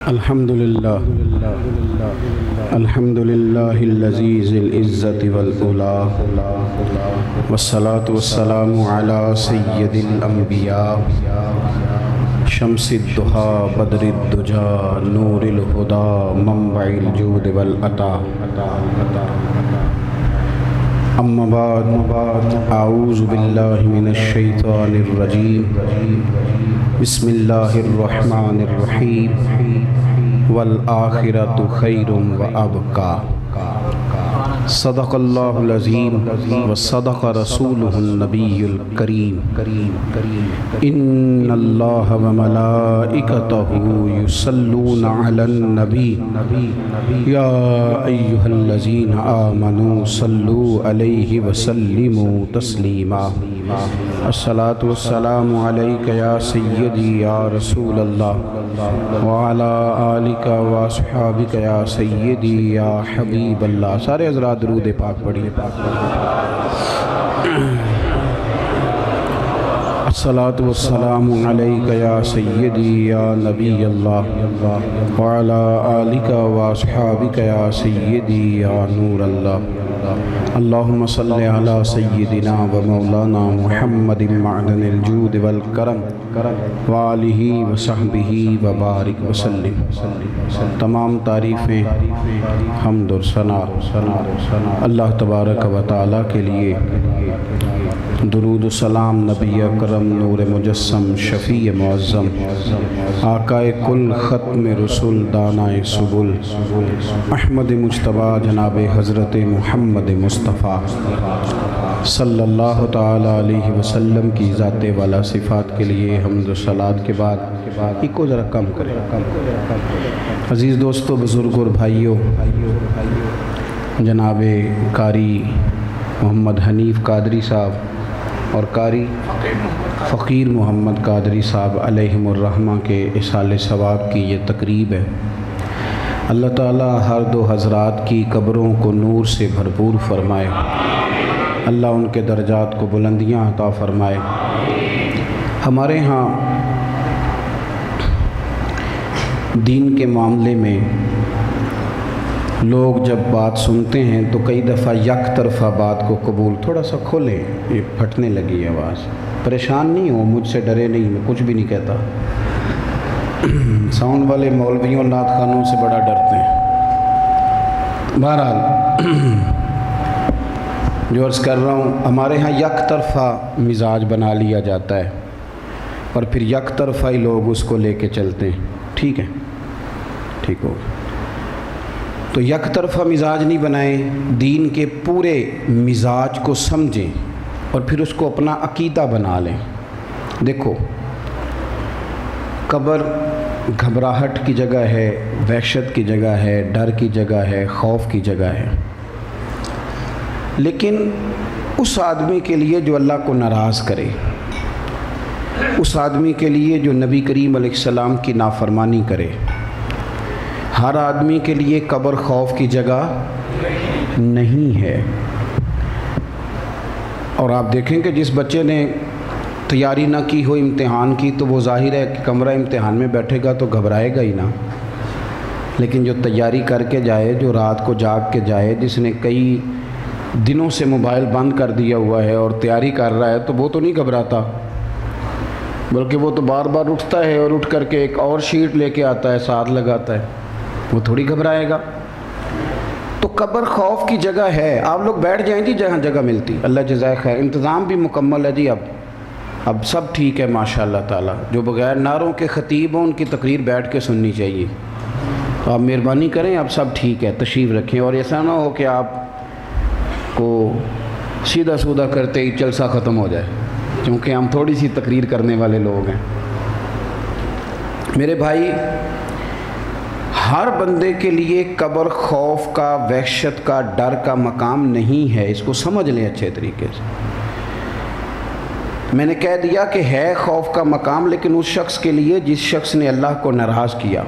الحمد لله الذي ذي العزة والعلا والصلاة والسلام على سيد الأنبياء شمس الضحى بدر الدجى نور الهدى منبع الجود والعطاء أما بعد أعوذ بالله من الشيطان الرجيم بسم الله الرحمن الرحيم والآخرة خير وأبقى صدق الله العظيم وصدق رسوله النبي الكريم إن الله وملائكته يصلون على النبي يا أيها الذين آمنوا صلوا عليه وسلموا تسليما الصلاة والسلام عليك يا سيدي يا رسول الله وعلى آلك وأصحابك يا سيدي يا حبيب اللہ. سارے حضرات درود پاک پڑھیے. الصلاة والسلام عليك يا سيدي يا نبي الله وعلى آلك وأصحابك يا سيدي يا نور الله. اللهم صل على سيدنا ومولانا محمد معدن الجود والکرم وآلہ وصحبہ وبارک وسلم. تمام تعریفیں حمد و ثنا اللہ تبارک و تعالیٰ کے لیے. درود و سلام نبی اکرم نور مجسم شفیع معظم آقا کل ختم رسول دانائے سبل احمد مجتبیٰ جناب حضرت محمد مصطفیٰ صلی اللہ تعالیٰ علیہ وسلم کی ذات والا صفات کے لیے حمد و صلات کے بعد ایک کو ذرا کم کریں. عزیز دوستو، بزرگوں اور بھائیوں، جناب قاری محمد حنیف قادری صاحب اور قاری فقیر محمد قادری صاحب علیہم الرحمہ کے اصال ثواب کی یہ تقریب ہے. اللہ تعالیٰ ہر دو حضرات کی قبروں کو نور سے بھرپور فرمائے. اللہ ان کے درجات کو بلندیاں عطا فرمائے. ہمارے ہاں دین کے معاملے میں لوگ جب بات سنتے ہیں تو کئی دفعہ یک طرفہ بات کو قبول. تھوڑا سا کھولیں، یہ پھٹنے لگی آواز. پریشان نہیں ہو، مجھ سے ڈرے نہیں، میں کچھ بھی نہیں کہتا. ساؤنڈ والے مولویوں نعت خوانوں سے بڑا ڈرتے ہیں. بہرحال جو عرض کر رہا ہوں، ہمارے ہاں یک طرفہ مزاج بنا لیا جاتا ہے اور پھر یک طرفہ ہی لوگ اس کو لے کے چلتے ہیں. ٹھیک ہے، ٹھیک ہو. تو یک طرفہ مزاج نہیں بنائیں، دین کے پورے مزاج کو سمجھیں اور پھر اس کو اپنا عقیدہ بنا لیں. دیکھو، قبر گھبراہٹ کی جگہ ہے، وحشت کی جگہ ہے، ڈر کی جگہ ہے، خوف کی جگہ ہے. لیکن اس آدمی کے لیے جو اللہ کو ناراض کرے، اس آدمی کے لیے جو نبی کریم علیہ السلام کی نافرمانی کرے، ہر آدمی کے لیے قبر خوف کی جگہ نہیں ہے. اور آپ دیکھیں کہ جس بچے نے تیاری نہ کی ہو امتحان کی تو وہ ظاہر ہے کہ کمرہ امتحان میں بیٹھے گا تو گھبرائے گا ہی نا. لیکن جو تیاری کر کے جائے، جو رات کو جاگ کے جائے، جس نے کئی دنوں سے موبائل بند کر دیا ہوا ہے اور تیاری کر رہا ہے، تو وہ تو نہیں گھبراتا، بلکہ وہ تو بار بار اٹھتا ہے اور اٹھ کر کے ایک اور شیٹ لے کے آتا ہے، ساتھ لگاتا ہے. وہ تھوڑی گھبرائے گا. تو قبر خوف کی جگہ ہے. آپ لوگ بیٹھ جائیں جی جہاں جگہ ملتی. اللہ جزائے خیر. انتظام بھی مکمل ہے جی. اب سب ٹھیک ہے ماشاء اللہ تعالیٰ. جو بغیر نعروں کے خطیب ہوں ان کی تقریر بیٹھ کے سننی چاہیے. تو آپ مہربانی کریں، اب سب ٹھیک ہے، تشریف رکھیں. اور ایسا نہ ہو کہ آپ کو سیدھا سودھا کرتے ہی جلسہ ختم ہو جائے، کیونکہ ہم تھوڑی سی تقریر کرنے والے لوگ ہیں. میرے بھائی، ہر بندے کے لیے قبر خوف کا، وحشت کا، ڈر کا مقام نہیں ہے. اس کو سمجھ لیں اچھے طریقے سے. میں نے کہہ دیا کہ ہے خوف کا مقام، لیکن اس شخص کے لیے جس شخص نے اللہ کو ناراض کیا،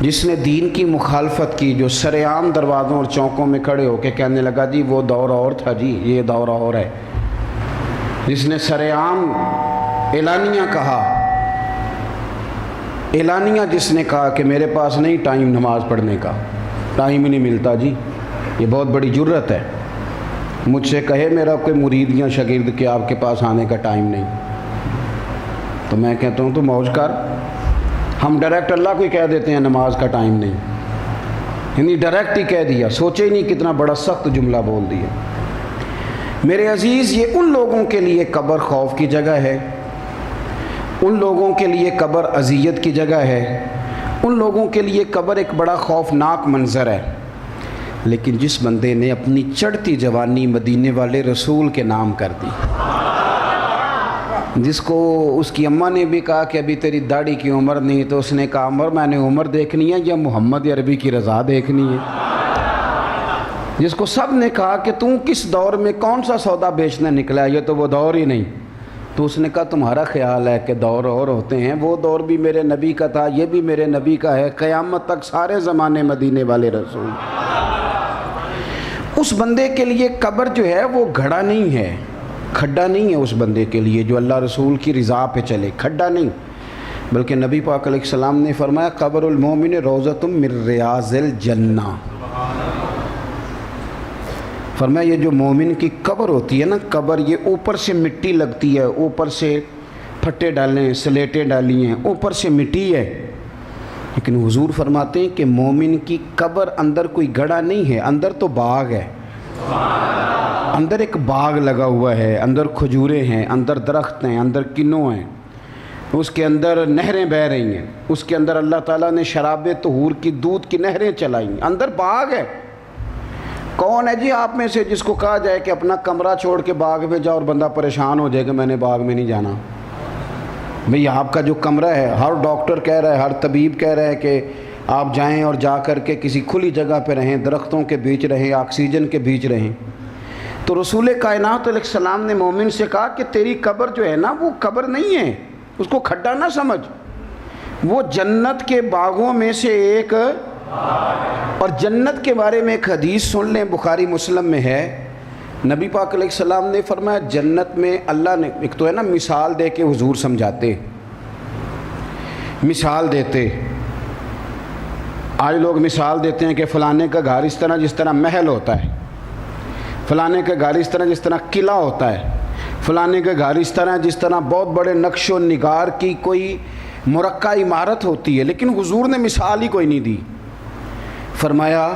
جس نے دین کی مخالفت کی، جو سر عام دروازوں اور چوکوں میں کھڑے ہو کے کہنے لگا جی وہ دور اور تھا جی، یہ دور اور ہے، جس نے سر عام اعلانیہ کہا اعلانیہ جس نے کہا کہ میرے پاس نہیں ٹائم نماز پڑھنے کا، ٹائم ہی نہیں ملتا جی، یہ بہت بڑی جرت ہے۔ مجھ سے کہے میرا کوئی مرید یا شاگرد کہ آپ کے پاس آنے کا ٹائم نہیں، تو میں کہتا ہوں تو موج کر۔ ہم ڈائریکٹ اللہ کو ہی کہہ دیتے ہیں نماز کا ٹائم نہیں، یعنی ڈائریکٹ ہی کہہ دیا، سوچے ہی نہیں کتنا بڑا سخت جملہ بول دیا۔ میرے عزیز، یہ ان لوگوں کے لیے قبر خوف کی جگہ ہے، ان لوگوں کے لیے قبر اذیت کی جگہ ہے، ان لوگوں کے لیے قبر ایک بڑا خوفناک منظر ہے۔ لیکن جس بندے نے اپنی چڑھتی جوانی مدینے والے رسول کے نام کر دی، جس کو اس کی اماں نے بھی کہا کہ ابھی تیری داڑھی کی عمر نہیں، تو اس نے کہا عمر میں نے عمر دیکھنی ہے یا محمد عربی کی رضا دیکھنی ہے؟ جس کو سب نے کہا کہ تم کس دور میں کون سا سودا بیچنے نکلا ہے، یہ تو وہ دور ہی نہیں، تو اس نے کہا تمہارا خیال ہے کہ دور اور ہوتے ہیں، وہ دور بھی میرے نبی کا تھا، یہ بھی میرے نبی کا ہے، قیامت تک سارے زمانے مدینے والے رسول۔ اس بندے کے لیے قبر جو ہے وہ گھڑا نہیں ہے، کھڈا نہیں ہے اس بندے کے لیے جو اللہ رسول کی رضا پہ چلے، کھڈا نہیں، بلکہ نبی پاک علیہ السلام نے فرمایا قبر المومن روضۃ من ریاض الجنہ۔ فرمایا یہ جو مومن کی قبر ہوتی ہے نا، قبر یہ اوپر سے مٹی لگتی ہے، اوپر سے پھٹے ڈالیں، سلیٹیں ڈالی ہیں، اوپر سے مٹی ہے، لیکن حضور فرماتے ہیں کہ مومن کی قبر اندر کوئی گڑھا نہیں ہے، اندر تو باغ ہے، اندر ایک باغ لگا ہوا ہے، اندر کھجوریں ہیں، اندر درخت ہیں، اندر کنوں ہیں، اس کے اندر نہریں بہہ رہی ہیں، اس کے اندر اللہ تعالیٰ نے شراب طہور کی دودھ کی نہریں چلائیں، اندر باغ ہے۔ کون ہے جی آپ میں سے جس کو کہا جائے کہ اپنا کمرہ چھوڑ کے باغ میں جاؤ اور بندہ پریشان ہو جائے کہ میں نے باغ میں نہیں جانا؟ بھئی آپ کا جو کمرہ ہے، ہر ڈاکٹر کہہ رہا ہے، ہر طبیب کہہ رہا ہے کہ آپ جائیں اور جا کر کے کسی کھلی جگہ پہ رہیں، درختوں کے بیچ رہیں، آکسیجن کے بیچ رہیں، تو رسول کائنات علیہ السلام نے مومن سے کہا کہ تیری قبر جو ہے نا وہ قبر نہیں ہے، اس کو کھڈا نہ سمجھ، وہ جنت کے باغوں میں سے ایک۔ اور جنت کے بارے میں ایک حدیث سن لیں، بخاری مسلم میں ہے، نبی پاک علیہ السلام نے فرمایا جنت میں اللہ نے ایک تو ہے نا مثال دے کے حضور سمجھاتے، مثال دیتے، آج لوگ مثال دیتے ہیں کہ فلانے کا گھر اس طرح جس طرح محل ہوتا ہے، فلانے کا گھر اس طرح جس طرح قلعہ ہوتا ہے، فلانے کا گھر اس طرح جس طرح بہت بڑے نقش و نگار کی کوئی مرقع عمارت ہوتی ہے، لیکن حضور نے مثال ہی کوئی نہیں دی۔ فرمایا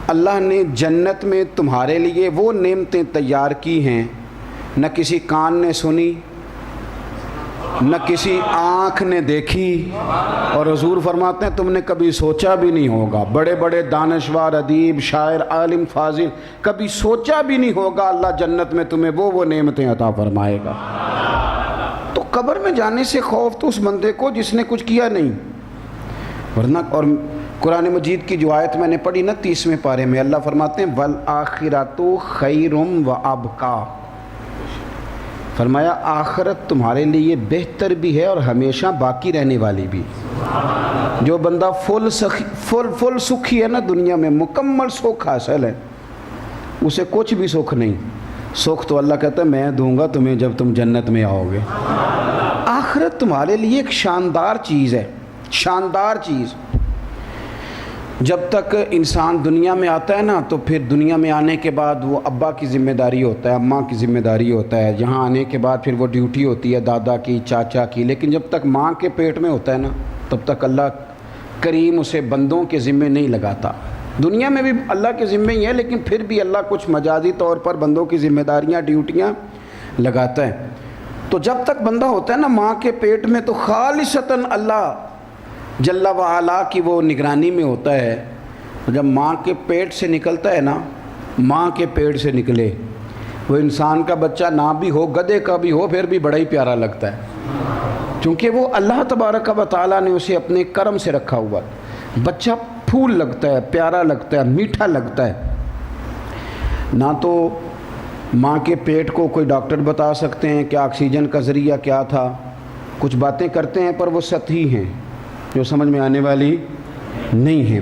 اللہ نے جنت میں تمہارے لیے وہ نعمتیں تیار کی ہیں نہ کسی کان نے سنی، نہ کسی آنکھ نے دیکھی، اور حضور فرماتے ہیں تم نے کبھی سوچا بھی نہیں ہوگا، بڑے بڑے دانشور، ادیب، شاعر، عالم، فاضل کبھی سوچا بھی نہیں ہوگا اللہ جنت میں تمہیں وہ نعمتیں عطا فرمائے گا۔ تو قبر میں جانے سے خوف تو اس بندے کو جس نے کچھ کیا نہیں، ورنہ اور قرآن مجید کی جو آیت میں نے پڑھی نا 30ویں پارے میں، اللہ فرماتے ہیں وَالْآخِرَةُ خَيْرٌ وَأَبْقَىٰ، فرمایا آخرت تمہارے لیے بہتر بھی ہے اور ہمیشہ باقی رہنے والی بھی۔ جو بندہ فل سکھی ہے نا دنیا میں، مکمل سکھ حاصل ہے، اسے کچھ بھی سکھ نہیں، سکھ تو اللہ کہتا ہے میں دوں گا تمہیں جب تم جنت میں آؤ گے۔ آخرت تمہارے لیے ایک شاندار چیز ہے، شاندار چیز۔ جب تک انسان دنیا میں آتا ہے نا تو پھر دنیا میں آنے کے بعد وہ ابا کی ذمہ داری ہوتا ہے، اماں کی ذمہ داری ہوتا ہے، یہاں آنے کے بعد پھر وہ ڈیوٹی ہوتی ہے دادا کی، چاچا کی، لیکن جب تک ماں کے پیٹ میں ہوتا ہے نا تب تک اللہ کریم اسے بندوں کے ذمے نہیں لگاتا۔ دنیا میں بھی اللہ کے ذمے ہی ہے، لیکن پھر بھی اللہ کچھ مجازی طور پر بندوں کی ذمہ داریاں، ڈیوٹیاں لگاتا ہے۔ تو جب تک بندہ ہوتا ہے نا ماں کے پیٹ میں تو خالصتاً اللہ جل وعلا کی وہ نگرانی میں ہوتا ہے۔ جب ماں کے پیٹ سے نکلتا ہے نا، ماں کے پیٹ سے نکلے، وہ انسان کا بچہ نہ بھی ہو، گدھے کا بھی ہو، پھر بھی بڑا ہی پیارا لگتا ہے، کیونکہ وہ اللہ تبارک و تعالیٰ نے اسے اپنے کرم سے رکھا ہوا۔ بچہ پھول لگتا ہے، پیارا لگتا ہے، میٹھا لگتا ہے۔ نہ تو ماں کے پیٹ کو کوئی ڈاکٹر بتا سکتے ہیں کہ آکسیجن کا ذریعہ کیا تھا، کچھ باتیں کرتے ہیں پر وہ سطحی ہیں، جو سمجھ میں آنے والی نہیں ہیں۔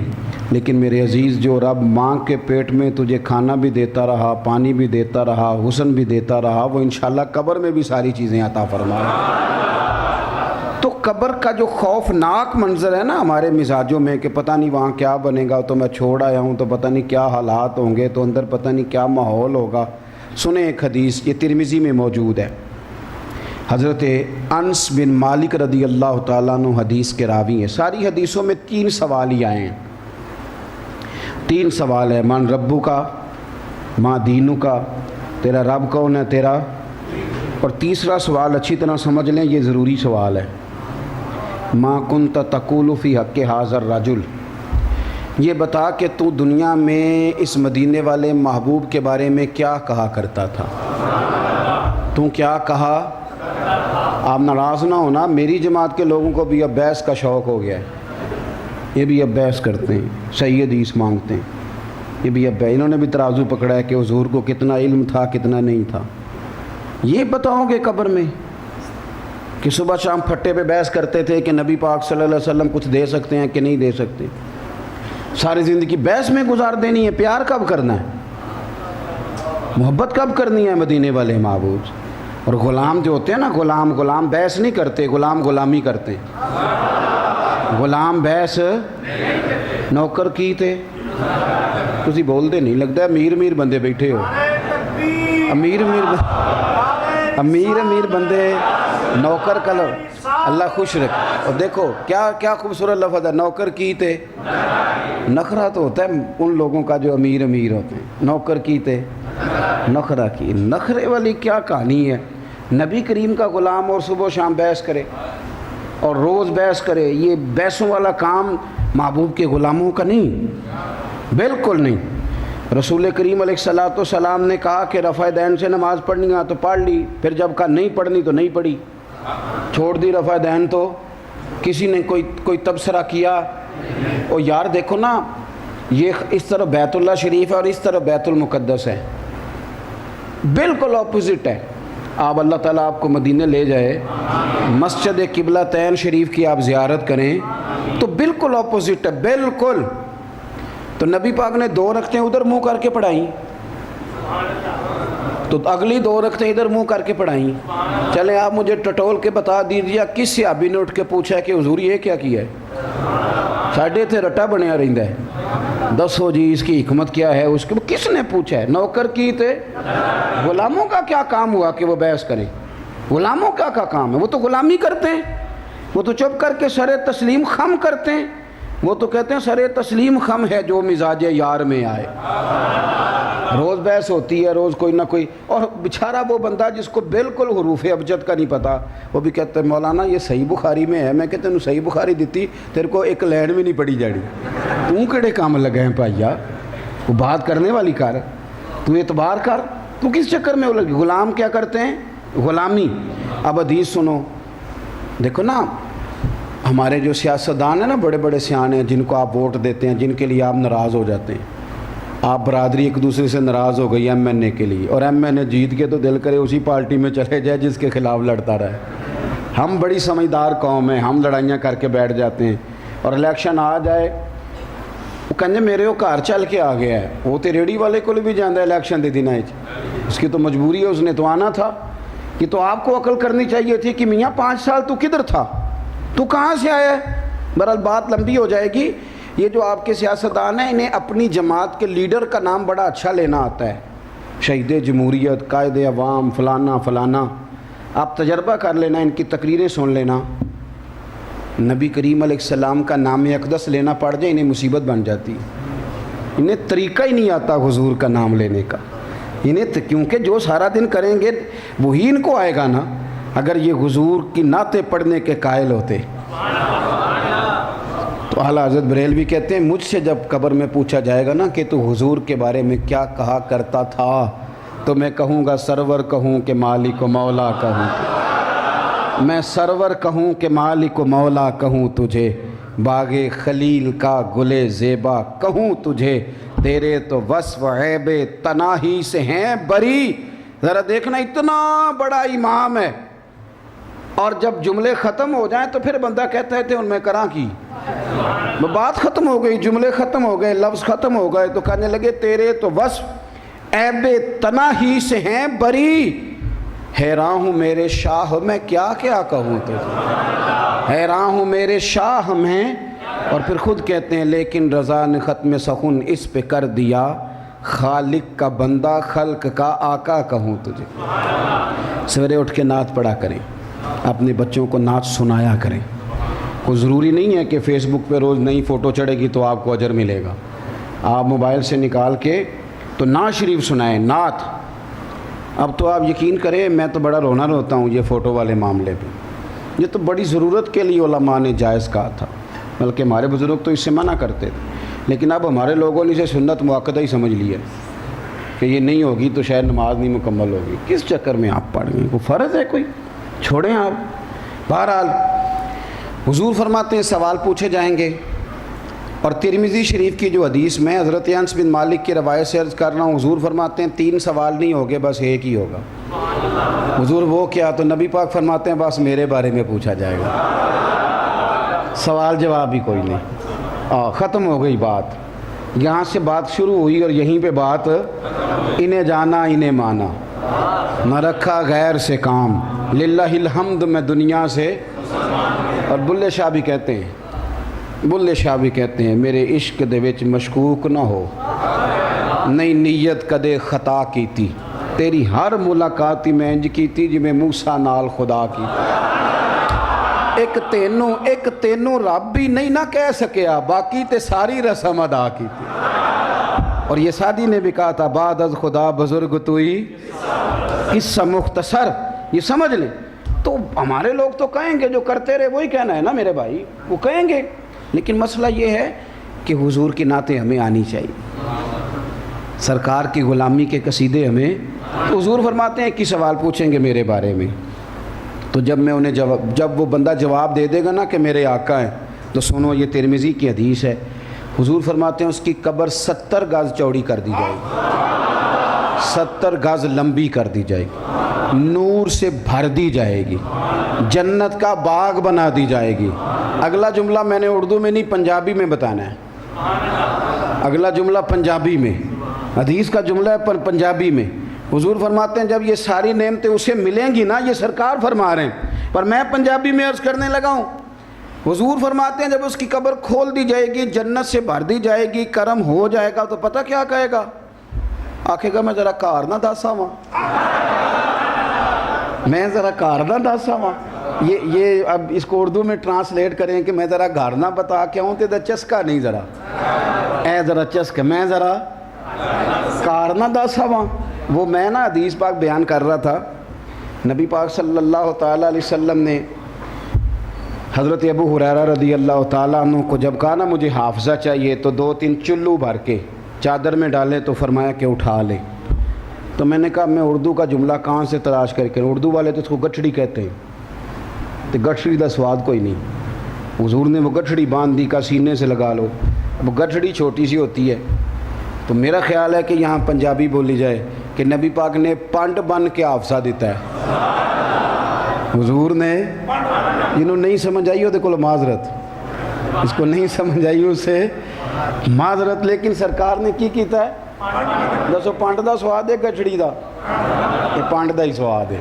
لیکن میرے عزیز جو رب ماں کے پیٹ میں تجھے کھانا بھی دیتا رہا، پانی بھی دیتا رہا، حسن بھی دیتا رہا، وہ انشاءاللہ قبر میں بھی ساری چیزیں عطا فرمائے۔ تو قبر کا جو خوفناک منظر ہے نا ہمارے مزاجوں میں کہ پتہ نہیں وہاں کیا بنے گا، تو میں چھوڑ آیا ہوں تو پتہ نہیں کیا حالات ہوں گے، تو اندر پتہ نہیں کیا ماحول ہوگا۔ سنیں ایک حدیث، یہ ترمذی میں موجود ہے۔ حضرت انس بن مالک رضی اللہ تعالیٰ عنہ حدیث کے راوی ہیں۔ ساری حدیثوں میں 3 سوال ہی آئے ہیں، 3 سوال ہے، من ربو کا، ماں دینو کا، تیرا رب کون ہے تیرا، اور تیسرا سوال اچھی طرح سمجھ لیں، یہ ضروری سوال ہے، ما کنت تقول فی حق ھذا الرجل، یہ بتا کہ تو دنیا میں اس مدینے والے محبوب کے بارے میں کیا کہا کرتا تھا، تو کیا کہا۔ آپ ناراض نہ ہونا، میری جماعت کے لوگوں کو بھی اب بحث کا شوق ہو گیا ہے، یہ بھی اب بحث کرتے ہیں، صحیح حدیث مانگتے ہیں، یہ بھی اب انہوں نے بھی ترازو پکڑا ہے کہ حضور کو کتنا علم تھا کتنا نہیں تھا۔ یہ بتاؤ گے قبر میں کہ صبح شام پھٹے پہ بحث کرتے تھے کہ نبی پاک صلی اللہ علیہ وسلم کچھ دے سکتے ہیں کہ نہیں دے سکتے، ساری زندگی بحث میں گزار دینی ہے۔ پیار کب کرنا ہے، محبت کب کرنی ہے مدینے والے محبوب سے۔ اور غلام جو ہوتے ہیں نا، غلام بحث نہیں کرتے، غلام غلامی کرتے ہیں۔ غلام بحث نوکر کی تھے، تسی بولتے نہیں، لگتا ہے امیر بندے بیٹھے ہو، امیر بندے نوکر کا اللہ خوش رکھ۔ اور دیکھو کیا خوبصورت لفظ ہے، نوکر کی تھے۔ نخرہ تو ہوتا ہے ان لوگوں کا جو امیر ہوتے ہیں، نوکر کی تھے، نخرہ کی۔ نخرے والی کیا کہانی ہے، نبی کریم کا غلام اور صبح و شام بحث کرے اور روز بحث کرے، یہ بحثوں والا کام محبوب کے غلاموں کا نہیں، بالکل نہیں۔ رسول کریم علیہ الصلوۃ والسلام نے کہا کہ رفع دین سے نماز پڑھنی ہے تو پڑھ لی، پھر جب کہا نہیں پڑھنی تو نہیں پڑھی، چھوڑ دی رفع دین۔ تو کسی نے کوئی تبصرہ کیا؟ اور یار دیکھو نا، یہ اس طرف بیت اللہ شریف ہے اور اس طرف بیت المقدس ہے، بالکل اپوزٹ ہے۔ آپ اللہ تعالیٰ آپ کو مدینے لے جائے، مسجد قبلہ تین شریف کی آپ زیارت کریں تو بالکل اپوزٹ ہے، بالکل۔ تو نبی پاک نے 2 رکعتیں ادھر منہ کر کے پڑھائیں تو اگلی 2 رکعتیں ادھر منہ کر کے پڑھائیں۔ چلیں آپ مجھے ٹٹول کے بتا دیجیے کس صحابی نے اٹھ کے پوچھا کہ حضور یہ کیا کیا ہے، ساڈے تھے رٹا بنیا رہندا ہے، دسو جی اس کی حکمت کیا ہے، اس کے کس نے پوچھا ہے؟ نوکر کی تھے۔ غلاموں کا کیا کام ہوا کہ وہ بحث کریں؟ غلاموں کا کام ہے، وہ تو غلامی کرتے ہیں، وہ تو چپ کر کے سر تسلیم خم کرتے ہیں، وہ تو کہتے ہیں سر تسلیم خم ہے جو مزاج یار میں آئے۔ روز بحث ہوتی ہے، روز کوئی نہ کوئی، اور بیچارہ وہ بندہ جس کو بالکل حروف ابجد کا نہیں پتا، وہ بھی کہتا ہے مولانا یہ صحیح بخاری میں ہے۔ میں کہتا ہوں صحیح بخاری دیتی تیرے کو ایک لائن بھی نہیں پڑھی جاڑی، تو کیڑے کام لگے ہیں بھائیا، وہ بات کرنے والی کر، تو اعتبار کر، تو کس چکر میں غلام کیا کرتے ہیں؟ غلامی۔ اب حدیث سنو، دیکھو نا ہمارے جو سیاستدان ہیں نا، بڑے بڑے سیانے ہیں جن کو آپ ووٹ دیتے ہیں، جن کے لیے آپ ناراض ہو جاتے ہیں، آپ برادری ایک دوسرے سے ناراض ہو گئی ایم این اے کے لیے، اور ایم این اے جیت کے تو دل کرے اسی پارٹی میں چلے جائے جس کے خلاف لڑتا رہے۔ ہم بڑی سمجھدار قوم ہیں، ہم لڑائیاں کر کے بیٹھ جاتے ہیں، اور الیکشن آ جائے وہ کہنے میرے وہ گھر چل کے آ گیا ہے، وہ تو ریڑھی والے کو بھی جانا ہے الیکشن دے دینا ہے، اس کی تو مجبوری ہے، اس نے تو آنا تھا۔ یہ تو آپ کو عقل کرنی چاہیے تھی کہ میاں 5 سال تو کدھر تھا، تو کہاں سے آیا ہے؟ بہرحال بات لمبی ہو جائے گی۔ یہ جو آپ کے سیاستدان ہیں انہیں اپنی جماعت کے لیڈر کا نام بڑا اچھا لینا آتا ہے، شہید جمہوریت، قائد عوام، فلانا فلانا۔ آپ تجربہ کر لینا، ان کی تقریریں سن لینا، نبی کریم علیہ السلام کا نام اقدس لینا پڑ جائے انہیں مصیبت بن جاتی ہے۔ انہیں طریقہ ہی نہیں آتا حضور کا نام لینے کا، انہیں کیونکہ جو سارا دن کریں گے وہی ان کو آئے گا نا، اگر یہ حضور کی نعتیں پڑھنے کے قائل ہوتے۔ تو اعلیٰ حضرت بریلوی کہتے ہیں مجھ سے جب قبر میں پوچھا جائے گا نا کہ تو حضور کے بارے میں کیا کہا کرتا تھا، تو میں کہوں گا سرور کہوں کہ مالک و مولا کہوں، میں سرور کہوں کہ مالک و مولا کہوں تجھے، باغ خلیل کا گلے زیبا کہوں تجھے، تیرے تو وصف عیب تناہی سے ہیں بری۔ ذرا دیکھنا اتنا بڑا امام ہے، اور جب جملے ختم ہو جائیں تو پھر بندہ کہتا ہے تھے ان میں کراں کی، بات ختم ہو گئی، جملے ختم ہو گئے، لفظ ختم ہو گئے، تو کہنے لگے تیرے تو وصف عیب تناہی سے ہیں بری، حیران ہوں میرے شاہ میں کیا کیا کہوں تجھے، حیران ہوں میرے شاہ میں، اور پھر خود کہتے ہیں لیکن رضا نے ختم سخن اس پہ کر دیا، خالق کا بندہ خلق کا آقا کہوں تجھے۔ سویرے اٹھ کے نعت پڑھا کریں، اپنے بچوں کو نعت سنایا کریں۔ کوئی ضروری نہیں ہے کہ فیس بک پہ روز نئی فوٹو چڑھے گی تو آپ کو اجر ملے گا، آپ موبائل سے نکال کے تو نعت شریف سنائیں، نعت۔ اب تو آپ یقین کریں میں تو بڑا رونا روتا ہوں یہ فوٹو والے معاملے پہ، یہ تو بڑی ضرورت کے لیے علماء نے جائز کہا تھا، بلکہ ہمارے بزرگ تو اس سے منع کرتے تھے، لیکن اب ہمارے لوگوں نے اسے سنت مؤکدہ ہی سمجھ لی ہے کہ یہ نہیں ہوگی تو شاید نماز نہیں مکمل ہوگی۔ کس چکر میں آپ پڑھ گئے؟ کوئی فرض ہے کوئی؟ چھوڑیں آپ۔ بہرحال حضور فرماتے ہیں سوال پوچھے جائیں گے، اور ترمذی شریف کی جو حدیث میں حضرت انس بن مالک کی روایت سے عرض کر رہا ہوں، حضور فرماتے ہیں 3 سوال نہیں ہوگے، بس ایک ہی ہوگا۔ حضور وہ کیا؟ تو نبی پاک فرماتے ہیں بس میرے بارے میں پوچھا جائے گا، سوال جواب بھی کوئی نہیں، ختم ہو گئی بات۔ یہاں سے بات شروع ہوئی اور یہیں پہ بات، انہیں جانا انہیں مانا، نہ رکھا غیر سے کام، للہ الحمد میں دنیا سے۔ اور بلے شاہ بھی کہتے ہیں میرے عشق دے وچ مشکوک نہ ہو، نہیں نیت کدے خطا کیتی، تیری ہر ملاقاتی میں انج کیتی جی میں موسیٰ نال خدا کی۔ ایک تینوں رب بھی نہیں نہ کہہ سکیا، باقی تے ساری رسم ادا کی تھی۔ اور یہ سادی نے بھی کہا تھا بعد از خدا بزرگ توئی، قصہ مختصر، یہ سمجھ لیں۔ تو ہمارے لوگ تو کہیں گے جو کرتے رہے وہی کہنا ہے نا میرے بھائی، وہ کہیں گے، لیکن مسئلہ یہ ہے کہ حضور کی نعتیں ہمیں آنی چاہیے، سرکار کی غلامی کے قصیدے ہمیں۔ حضور فرماتے ہیں کہ سوال پوچھیں گے میرے بارے میں، تو جب وہ بندہ جواب دے دے گا نا کہ میرے آقا ہیں، تو سنو یہ ترمذی کی حدیث ہے، حضور فرماتے ہیں اس کی قبر 70 گز چوڑی کر دی جائے گی، 70 گز لمبی کر دی جائے گی، نور سے بھر دی جائے گی، جنت کا باغ بنا دی جائے گی۔ اگلا جملہ میں نے اردو میں نہیں پنجابی میں بتانا ہے، اگلا جملہ پنجابی میں، حدیث کا جملہ ہے پر پنجابی میں۔ حضور فرماتے ہیں جب یہ ساری نعمتیں اسے ملیں گی نا، یہ سرکار فرما رہے ہیں پر میں پنجابی میں عرض کرنے لگا ہوں۔ حضور فرماتے ہیں جب اس کی قبر کھول دی جائے گی، جنت سے بھر دی جائے گی، کرم ہو جائے گا، تو پتہ کیا کہے گا؟ آکھے گا میں ذرا کار نہ داسا ماں، میں ذرا کار نہ داسا ماں۔ یہ اب اس کو اردو میں ٹرانسلیٹ کریں کہ میں ذرا گھر نہ بتا کے ہوں تے چسکا نہیں، ذرا اے ذرا چسکا، میں ذرا کار نہ داسا ماں۔ وہ میں نا حدیث پاک بیان کر رہا تھا، نبی پاک صلی اللہ تعالیٰ علیہ وسلم نے حضرت ابو ہریرہ رضی اللہ تعالیٰ عنہ کو جب کہا نا مجھے حافظہ چاہیے تو 2-3 چلو بھر کے چادر میں ڈالے، تو فرمایا کہ اٹھا لے۔ تو میں نے کہا میں اردو کا جملہ کہاں سے تلاش کر کے، اردو والے تو اس کو گٹھڑی کہتے ہیں، تو گٹھڑی کا سواد کوئی نہیں۔ حضور نے وہ گٹھڑی باندھ دی کا سینے سے لگا لو، وہ گٹھڑی چھوٹی سی ہوتی ہے، تو میرا خیال ہے کہ یہاں پنجابی بولی جائے کہ نبی پاک نے پانڈ بن کے حافظہ دیتا ہے۔ حضور نے جنہوں نہیں سمجھ آئی وہ کو معذرت، اس کو نہیں سمجھ آئی اسے معذرت، لیکن سرکار نے کی کیتا ہے؟ دسو پانڈ دا سواد ہے گٹھڑی دا؟ یہ پانڈ دا ہی سواد ہے،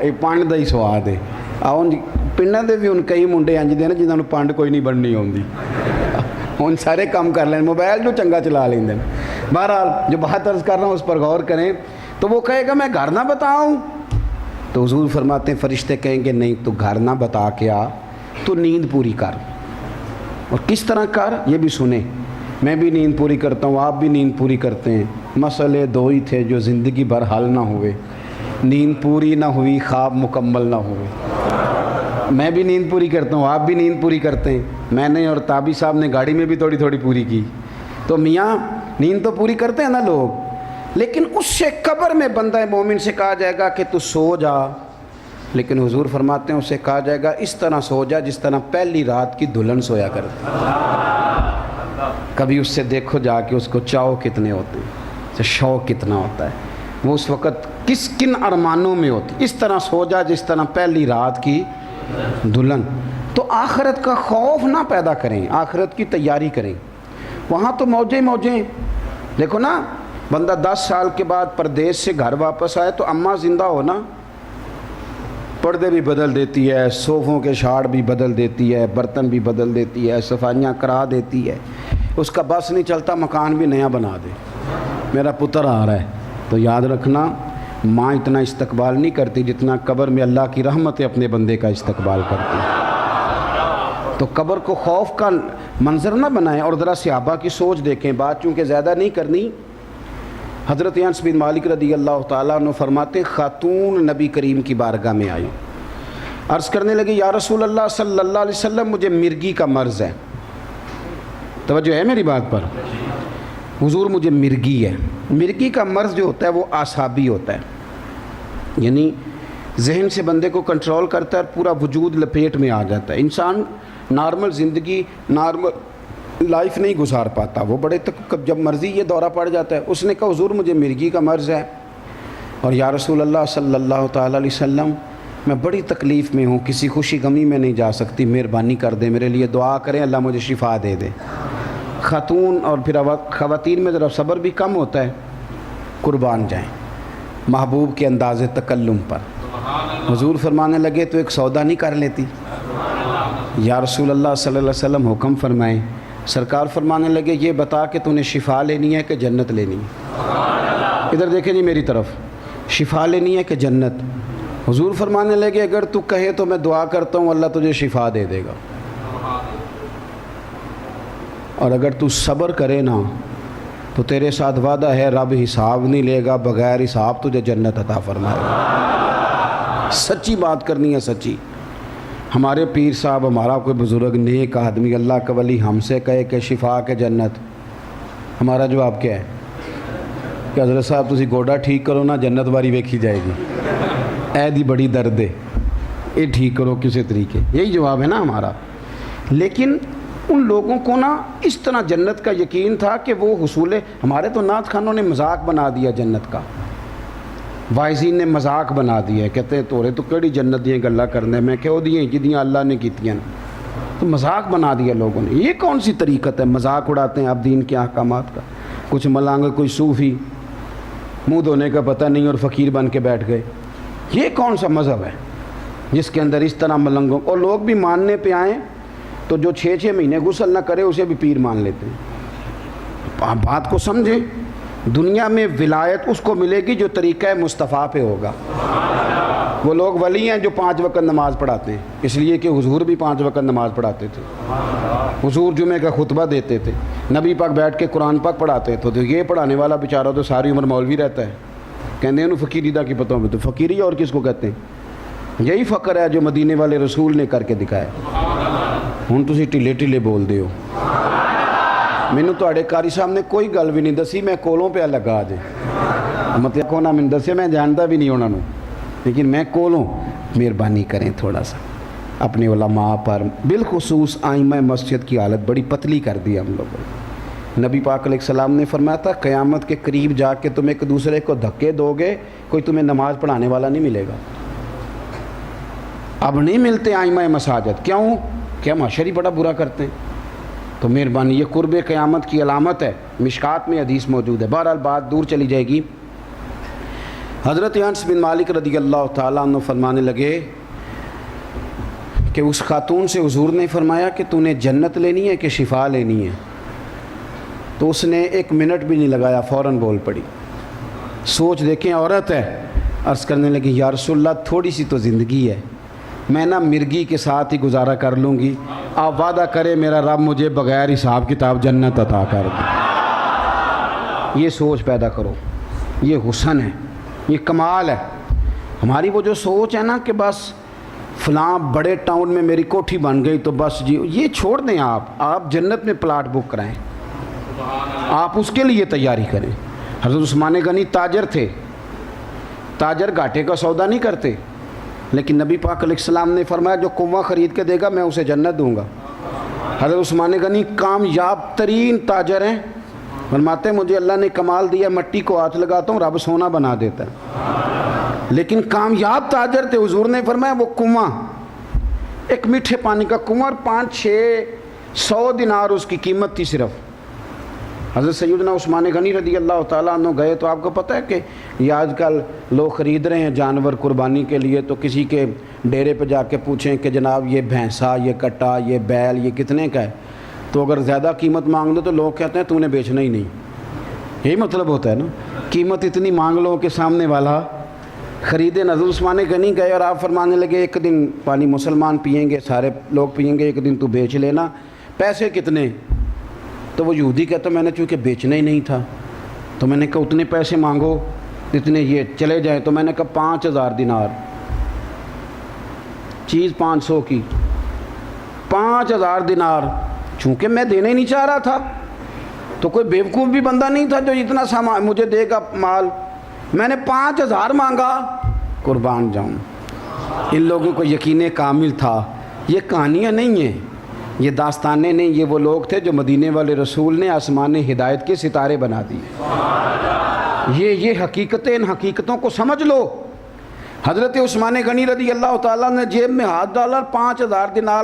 یہ پانڈ دا ہی سواد ہے۔ پنڈاں دے بھی ہن کئی منڈے انج دے نا جنہاں نوں پانڈ کوئی نہیں بننی ہوندی، ہن سارے کام کر لیں، موبائل جو چنگا چلا لیں۔ بہرحال جو بات عرض کر رہا ہوں اس پر غور کریں، تو وہ کہے گا میں گھر نہ بتاؤں، تو حضور فرماتے ہیں فرشتے کہیں گے نہیں تو گھر نہ بتا کے آ، تو نیند پوری کر۔ اور کس طرح کر یہ بھی سنیں، میں بھی نیند پوری کرتا ہوں، آپ بھی نیند پوری کرتے ہیں، مسئلے 2 ہی تھے جو زندگی بھر حل نہ ہوئے، نیند پوری نہ ہوئی، خواب مکمل نہ ہوئے۔ میں بھی نیند پوری کرتا ہوں، آپ بھی نیند پوری کرتے ہیں، میں نے اور تابی صاحب نے گاڑی میں بھی تھوڑی تھوڑی پوری کی، تو میاں نیند تو پوری کرتے ہیں نا لوگ، لیکن اس سے قبر میں بندہ مومن سے کہا جائے گا کہ تو سو جا، لیکن حضور فرماتے ہیں اسے کہا جائے گا اس طرح سو جا جس طرح پہلی رات کی دلہن سویا کرتی۔ کبھی اس سے دیکھو جا کے اس کو چاؤ کتنے ہوتے ہیں، اسے شوق کتنا ہوتا ہے، وہ اس وقت کن ارمانوں میں ہوتی، اس طرح سو جا جس طرح پہلی رات کی دلہن۔ تو آخرت کا خوف نہ پیدا کریں، آخرت کی تیاری کریں، وہاں تو موجیں موجیں۔ دیکھو نا بندہ 10 سال کے بعد پردیس سے گھر واپس آئے تو اماں زندہ ہو نا، پردے بھی بدل دیتی ہے، صوفوں کے شاڑ بھی بدل دیتی ہے، برتن بھی بدل دیتی ہے، صفائیاں کرا دیتی ہے، اس کا بس نہیں چلتا مکان بھی نیا بنا دے۔ میرا پتر آ رہا ہے تو یاد رکھنا ماں اتنا استقبال نہیں کرتی جتنا قبر میں اللہ کی رحمت اپنے بندے کا استقبال کرتی ہے۔ تو قبر کو خوف کا منظر نہ بنائیں، اور ذرا صحابہ کی سوچ دیکھیں۔ بات چونکہ زیادہ نہیں کرنی، حضرت انس بن مالک رضی اللہ تعالیٰ عنہ فرماتے خاتون نبی کریم کی بارگاہ میں آئی، عرض کرنے لگی یا رسول اللہ صلی اللہ علیہ وسلم مجھے مرگی کا مرض ہے۔ توجہ ہے میری بات پر؟ حضور مجھے مرگی ہے۔ مرگی کا مرض جو ہوتا ہے وہ اعصابی ہوتا ہے، یعنی ذہن سے بندے کو کنٹرول کرتا ہے اور پورا وجود لپیٹ میں آ جاتا ہے۔ انسان نارمل زندگی، نارمل لائف نہیں گزار پاتا، وہ بڑے تک جب مرضی یہ دورہ پڑ جاتا ہے۔ اس نے کہا حضور مجھے مرگی کا مرض ہے، اور یا رسول اللہ صلی اللہ تعالیٰ علیہ وسلم میں بڑی تکلیف میں ہوں، کسی خوشی غمی میں نہیں جا سکتی، مہربانی کر دیں میرے لیے دعا کریں اللہ مجھے شفا دے دے۔ خاتون اور پھر خواتین میں ذرا صبر بھی کم ہوتا ہے، قربان جائیں محبوب کے انداز تکلم پر۔ حضور فرمانے لگے تو ایک سودا نہیں کر لیتی؟ یا رسول اللہ صلی اللہ علیہ وسلم حکم فرمائیں۔ سرکار فرمانے لگے یہ بتا کہ تو نے شفا لینی ہے کہ جنت لینی ہے؟ ادھر دیکھیں جی میری طرف، شفا لینی ہے کہ جنت؟ حضور فرمانے لگے اگر تو کہے تو میں دعا کرتا ہوں اللہ تجھے شفا دے دے گا، اور اگر تو صبر کرے نا تو تیرے ساتھ وعدہ ہے رب حساب نہیں لے گا، بغیر حساب تجھے جنت عطا فرمائے گا۔ سچی بات کرنی ہے، سچی۔ ہمارے پیر صاحب، ہمارا کوئی بزرگ نیک آدمی اللہ کا ولی ہم سے کہے کہ شفا کے جنت، ہمارا جواب کیا ہے کہ حضرت صاحب تسی گوڈا ٹھیک کرو نا جنت واری ویکھی جائے گی، اے دی بڑی درد ہے یہ ٹھیک کرو کسی طریقے، یہی جواب ہے نا ہمارا۔ لیکن ان لوگوں کو نا اس طرح جنت کا یقین تھا کہ وہ حصول، ہمارے تو نعت خانوں نے مذاق بنا دیا جنت کا، واعظین نے مذاق بنا دیا، کہتے ہیں تورے تو کیڑی جنت دیاں گلاں کرنے، میں کہ وہ دیاں جدیاں اللہ نے کیتیاں، تو مذاق بنا دیا لوگوں نے۔ یہ کون سی طریقت ہے؟ مذاق اڑاتے ہیں اب دین کے احکامات کا۔ کچھ ملانگ، کوئی صوفی منہ دھونے کا پتہ نہیں اور فقیر بن کے بیٹھ گئے۔ یہ کون سا مذہب ہے جس کے اندر اس طرح ملنگوں، اور لوگ بھی ماننے پہ آئیں تو جو 6 مہینے غسل نہ کرے اسے بھی پیر مان لیتے ہیں۔ آپ بات کو سمجھیں، دنیا میں ولایت اس کو ملے گی جو طریقہ مصطفیٰ پہ ہوگا۔ وہ لوگ ولی ہیں جو 5 وقت نماز پڑھاتے ہیں، اس لیے کہ حضور بھی 5 وقت نماز پڑھاتے تھے، حضور جمعہ کا خطبہ دیتے تھے، نبی پاک بیٹھ کے قرآن پاک پڑھاتے تھے۔ تو یہ پڑھانے والا بیچارہ تو ساری عمر مولوی رہتا ہے، کہتے ہیں انہوں فقیری دا کی پتہ ہوں، تو فقیری اور کس کو کہتے ہیں؟ یہی فقر ہے جو مدینے والے رسول نے کر کے دکھایا۔ ہوں تسی ٹھلے ٹھلے بول دے ہو، مینوں تواڈے قاری صاحب نے کوئی گل بھی نہیں دسی، میں کولوں پہ لگا جے، مطلب کونا میں دسے، میں جانتا بھی نہیں انہوں نے، لیکن میں کولوں۔ مہربانی کریں تھوڑا سا اپنے علماء پر، بالخصوص آئمہ مسجد کی حالت بڑی پتلی کر دی ہم لوگوں نے۔ نبی پاک علیہ السلام نے فرمایا تھا قیامت کے قریب جا کے تم ایک دوسرے کو دھکے دو گے، کوئی تمہیں نماز پڑھانے والا نہیں ملے گا۔ اب نہیں ملتے آئمہ مساجد، کیوں؟ کہ ہم حشر ہی بڑا برا کرتے ہیں۔ تو مہربانی، یہ قرب قیامت کی علامت ہے، مشکات میں حدیث موجود ہے۔ بہرحال بات دور چلی جائے گی۔ حضرت انس بن مالک رضی اللہ تعالیٰ عنہ فرمانے لگے کہ اس خاتون سے حضور نے فرمایا کہ تو نے جنت لینی ہے کہ شفا لینی ہے؟ تو اس نے 1 منٹ بھی نہیں لگایا، فوراً بول پڑی۔ سوچ دیکھیں، عورت ہے، عرض کرنے لگی یا رسول اللہ تھوڑی سی تو زندگی ہے، میں نا مرگی کے ساتھ ہی گزارا کر لوں گی، آپ وعدہ کرے میرا رب مجھے بغیر حساب کتاب جنت عطا کر دے۔ یہ سوچ پیدا کرو، یہ حسن ہے، یہ کمال ہے۔ ہماری وہ جو سوچ ہے نا کہ بس فلاں بڑے ٹاؤن میں میری کوٹھی بن گئی تو بس جی، یہ چھوڑ دیں۔ آپ جنت میں پلاٹ بک کرائیں، آپ اس کے لیے تیاری کریں۔ حضرت عثمان غنی تاجر تھے، تاجر گھاٹے کا سودا نہیں کرتے، لیکن نبی پاک علیہ السلام نے فرمایا جو کنواں خرید کے دے گا میں اسے جنت دوں گا۔ حضرت عثمان غنی کامیاب ترین تاجر ہیں، فرماتے ہیں مجھے اللہ نے کمال دیا، مٹی کو ہاتھ لگاتا ہوں رب سونا بنا دیتا ہے، لیکن کامیاب تاجر تھے۔ حضور نے فرمایا وہ کنواں، ایک میٹھے پانی کا کنواں، اور 500-600 دینار اس کی قیمت تھی صرف، حضرت سیدنا عثمان غنی رضی اللہ تعالیٰ عنہ گئے تو آپ کو پتہ ہے کہ یہ آج کل لوگ خرید رہے ہیں جانور قربانی کے لیے، تو کسی کے ڈیرے پہ جا کے پوچھیں کہ جناب یہ بھینسا، یہ کٹا، یہ بیل، یہ کتنے کا ہے؟ تو اگر زیادہ قیمت مانگ دو تو لوگ کہتے ہیں تو نے بیچنا ہی نہیں. یہی مطلب ہوتا ہے نا، قیمت اتنی مانگ لو کہ سامنے والا خریدے. حضرت عثمان غنی گئے اور آپ فرمانے لگے ایک دن پانی مسلمان پئیں گے، سارے لوگ پئیں گے، ایک دن تو بیچ لینا. پیسے کتنے؟ تو وہ یہودی کہتا میں نے چونکہ بیچنا ہی نہیں تھا تو میں نے کہا اتنے پیسے مانگو اتنے یہ چلے جائیں. تو میں نے کہا 5000 دینار، چیز 500 کی، 5000 دینار. چونکہ میں دینا ہی نہیں چاہ رہا تھا تو کوئی بیوقوف بھی بندہ نہیں تھا جو اتنا سامان مجھے دے گا مال. میں نے 5000 مانگا، قربان جاؤں. ان لوگوں کو یقین کامل تھا. یہ کہانیاں نہیں ہیں، یہ داستانیں نہیں، یہ وہ لوگ تھے جو مدینے والے رسول نے آسمان ہدایت کے ستارے بنا دیے. یہ حقیقتیں، ان حقیقتوں کو سمجھ لو. حضرت عثمان غنی رضی اللہ تعالیٰ نے جیب میں ہاتھ ڈالا، 5000 دینار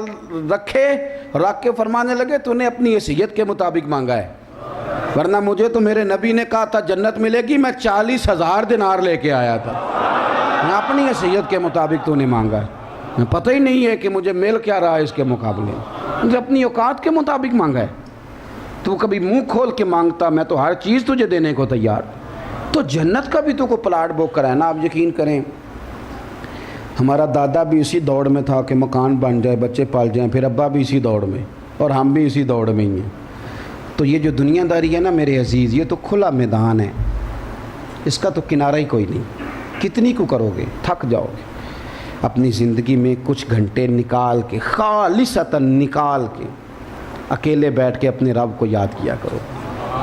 رکھے، رکھ کے فرمانے لگے تو نے اپنی حیثیت کے مطابق مانگا ہے، ورنہ مجھے تو میرے نبی نے کہا تھا جنت ملے گی، میں 40000 دینار لے کے آیا تھا. میں اپنی حیثیت کے مطابق تو نے مانگا ہے، پتہ ہی نہیں ہے کہ مجھے مل کیا رہا ہے اس کے مقابلے، مجھے اپنی اوقات کے مطابق مانگا ہے. تو کبھی منہ کھول کے مانگتا میں تو ہر چیز تجھے دینے کو تیار. تو جنت کا بھی تو کو پلاٹ بک کرا ہے نا. آپ یقین کریں ہمارا دادا بھی اسی دوڑ میں تھا کہ مکان بن جائے، بچے پال جائیں، پھر ابا بھی اسی دوڑ میں اور ہم بھی اسی دوڑ میں ہی ہیں. تو یہ جو دنیا داری ہے نا میرے عزیز، یہ تو کھلا میدان ہے، اس کا تو کنارہ ہی کوئی نہیں. کتنی کو کرو گے، تھک جاؤ گے. اپنی زندگی میں کچھ گھنٹے نکال کے، خالصتاً نکال کے، اکیلے بیٹھ کے اپنے رب کو یاد کیا کرو،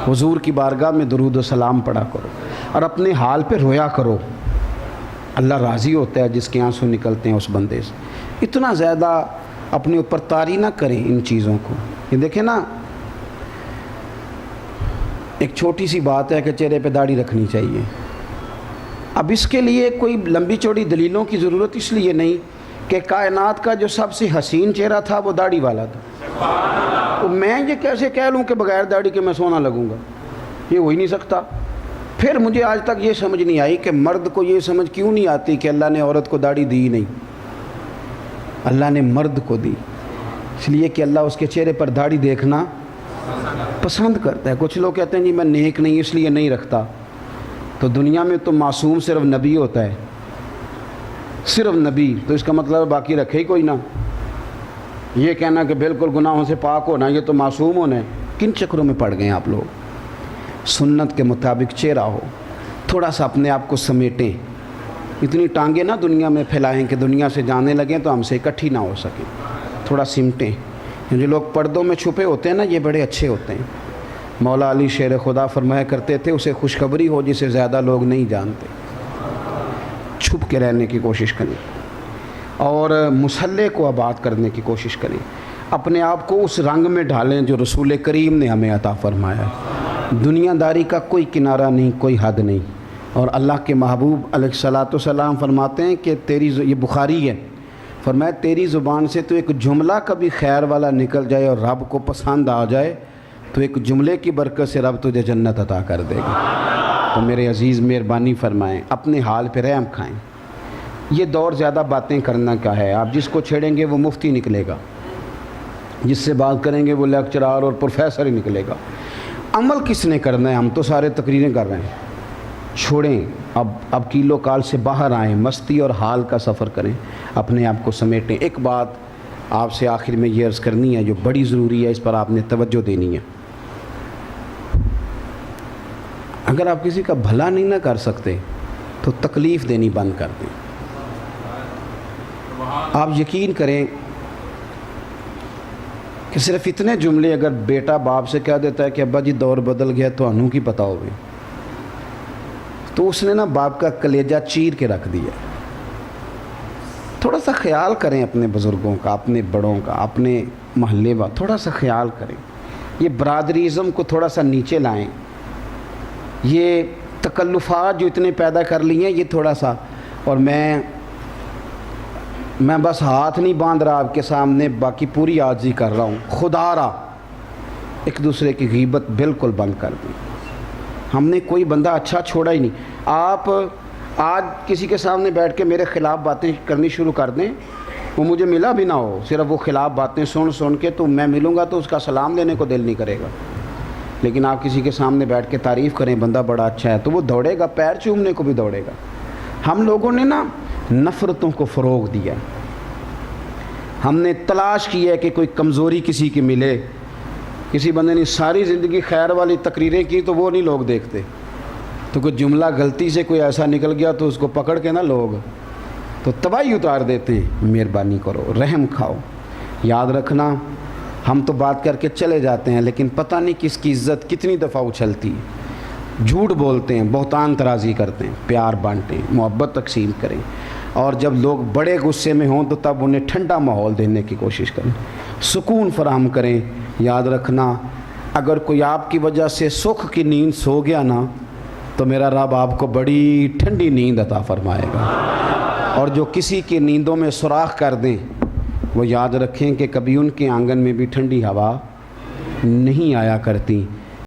حضور کی بارگاہ میں درود و سلام پڑھا کرو اور اپنے حال پہ رویا کرو. اللہ راضی ہوتا ہے جس کے آنسو نکلتے ہیں اس بندے سے. اتنا زیادہ اپنے اوپر طاری نہ کریں ان چیزوں کو. یہ دیکھیں نا، ایک چھوٹی سی بات ہے کہ چہرے پہ داڑھی رکھنی چاہیے. اب اس کے لیے کوئی لمبی چوڑی دلیلوں کی ضرورت اس لیے نہیں کہ کائنات کا جو سب سے حسین چہرہ تھا وہ داڑھی والا تھا. تو میں یہ کیسے کہہ لوں کہ بغیر داڑھی کے میں سونا لگوں گا؟ یہ ہو ہی نہیں سکتا. پھر مجھے آج تک یہ سمجھ نہیں آئی کہ مرد کو یہ سمجھ کیوں نہیں آتی کہ اللہ نے عورت کو داڑھی دی نہیں. اللہ نے مرد کو دی اس لیے کہ اللہ اس کے چہرے پر داڑھی دیکھنا پسند کرتا ہے. کچھ لوگ کہتے ہیں جی میں نیک نہیں اس لیے نہیں رکھتا. تو دنیا میں تو معصوم صرف نبی ہوتا ہے، صرف نبی. تو اس کا مطلب باقی رکھے ہی کوئی نہ. یہ کہنا کہ بالکل گناہوں سے پاک ہونا یہ تو معصوم ہونا ہے. کن چکروں میں پڑ گئے ہیں آپ لوگ؟ سنت کے مطابق چہرہ ہو، تھوڑا سا اپنے آپ کو سمیٹیں. اتنی ٹانگیں نہ دنیا میں پھیلائیں کہ دنیا سے جانے لگیں تو ہم سے اکٹھی نہ ہو سکیں. تھوڑا سمٹیں. جو لوگ پردوں میں چھپے ہوتے ہیں نا یہ بڑے اچھے ہوتے ہیں. مولا علی شیر خدا فرمایا کرتے تھے اسے خوشخبری ہو جسے زیادہ لوگ نہیں جانتے. چھپ کے رہنے کی کوشش کریں اور مسلح کو آباد کرنے کی کوشش کریں. اپنے آپ کو اس رنگ میں ڈھالیں جو رسول کریم نے ہمیں عطا فرمایا ہے. دنیا داری کا کوئی کنارہ نہیں، کوئی حد نہیں. اور اللہ کے محبوب علیہ الصلاۃ والسلام فرماتے ہیں کہ یہ بخاری ہے، فرمایا تیری زبان سے تو ایک جملہ کبھی خیر والا نکل جائے اور رب کو پسند آ جائے تو ایک جملے کی برکت سے رب تجھے جنت عطا کر دے گا. تو میرے عزیز مہربانی فرمائیں، اپنے حال پہ رحم کھائیں. یہ دور زیادہ باتیں کرنا کا ہے. آپ جس کو چھیڑیں گے وہ مفتی نکلے گا، جس سے بات کریں گے وہ لیکچرار اور پروفیسر ہی نکلے گا. عمل کس نے کرنا ہے؟ ہم تو سارے تقریریں کر رہے ہیں. چھوڑیں، اب کیلو کال سے باہر آئیں، مستی اور حال کا سفر کریں، اپنے آپ کو سمیٹیں. ایک بات آپ سے آخر میں یہ عرض کرنی ہے جو بڑی ضروری ہے، اس پر آپ نے توجہ دینی ہے. اگر آپ کسی کا بھلا نہیں نہ کر سکتے تو تکلیف دینی بند کر دیں. آپ یقین کریں کہ صرف اتنے جملے اگر بیٹا باپ سے کہہ دیتا ہے کہ ابا جی دور بدل گیا تو انہوں کی پتہ ہوگی، تو اس نے نا باپ کا کلیجہ چیر کے رکھ دیا. تھوڑا سا خیال کریں اپنے بزرگوں کا، اپنے بڑوں کا، اپنے محلے کا تھوڑا سا خیال کریں. یہ برادریزم کو تھوڑا سا نیچے لائیں. یہ تکلفات جو اتنے پیدا کر لی ہیں یہ تھوڑا سا. اور میں بس ہاتھ نہیں باندھ رہا آپ کے سامنے، باقی پوری عاجزی کر رہا ہوں. خدا را ایک دوسرے کی غیبت بالکل بند کر دیں. ہم نے کوئی بندہ اچھا چھوڑا ہی نہیں. آپ آج کسی کے سامنے بیٹھ کے میرے خلاف باتیں کرنی شروع کر دیں, وہ مجھے ملا بھی نہ ہو, صرف وہ خلاف باتیں سن کے تو میں ملوں گا تو اس کا سلام لینے کو دل نہیں کرے گا. لیکن آپ کسی کے سامنے بیٹھ کے تعریف کریں بندہ بڑا اچھا ہے تو وہ دوڑے گا, پیر چومنے کو بھی دوڑے گا. ہم لوگوں نے نا نفرتوں کو فروغ دیا. ہم نے تلاش کی ہے کہ کوئی کمزوری کسی کی ملے. کسی بندے نے ساری زندگی خیر والی تقریریں کی تو وہ نہیں لوگ دیکھتے, تو کوئی جملہ غلطی سے کوئی ایسا نکل گیا تو اس کو پکڑ کے نا لوگ تو تباہی اتار دیتے ہیں. مہربانی کرو, رحم کھاؤ. یاد رکھنا ہم تو بات کر کے چلے جاتے ہیں لیکن پتہ نہیں کس کی عزت کتنی دفعہ اچھلتی. جھوٹ بولتے ہیں, بہتان ترازی کرتے ہیں. پیار بانٹیں, محبت تقسیم کریں, اور جب لوگ بڑے غصے میں ہوں تو تب انہیں ٹھنڈا ماحول دینے کی کوشش کریں, سکون فراہم کریں. یاد رکھنا اگر کوئی آپ کی وجہ سے سکھ کی نیند سو گیا نا تو میرا رب آپ کو بڑی ٹھنڈی نیند عطا فرمائے گا. اور جو کسی کی نیندوں میں سوراخ کر دیں وہ یاد رکھیں کہ کبھی ان کے آنگن میں بھی ٹھنڈی ہوا نہیں آیا کرتی.